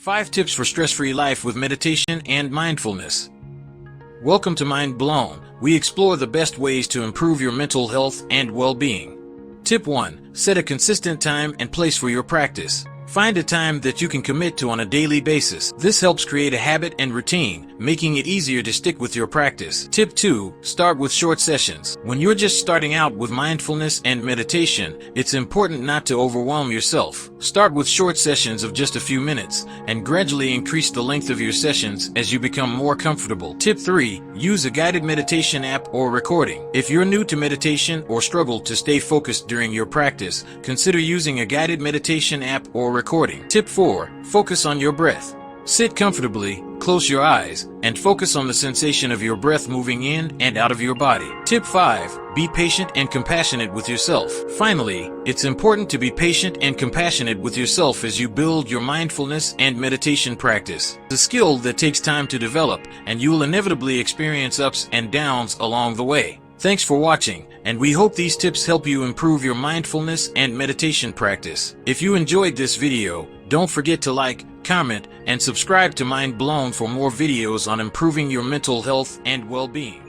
5 tips for stress-free life with meditation and mindfulness. Welcome to Mind Blown. We explore the best ways to improve your mental health and well-being. Tip 1. Set a consistent time and place for your practice. Find a time that you can commit to on a daily basis. This helps create a habit and routine, making it easier to stick with your practice. Tip 2. Start with short sessions. When you're just starting out with mindfulness and meditation, it's important not to overwhelm yourself. Start with short sessions of just a few minutes, and gradually increase the length of your sessions as you become more comfortable. Tip 3. Use a guided meditation app or recording. If you're new to meditation or struggle to stay focused during your practice, consider using a guided meditation app or recording. Tip 4. Focus on your breath. Sit comfortably, close your eyes, and focus on the sensation of your breath moving in and out of your body. Tip 5. Be patient and compassionate with yourself. Finally, it's important to be patient and compassionate with yourself as you build your mindfulness and meditation practice. It's a skill that takes time to develop, and you will inevitably experience ups and downs along the way. Thanks for watching, and we hope these tips help you improve your mindfulness and meditation practice. If you enjoyed this video, don't forget to like, comment, and subscribe to Mind Blown for more videos on improving your mental health and well-being.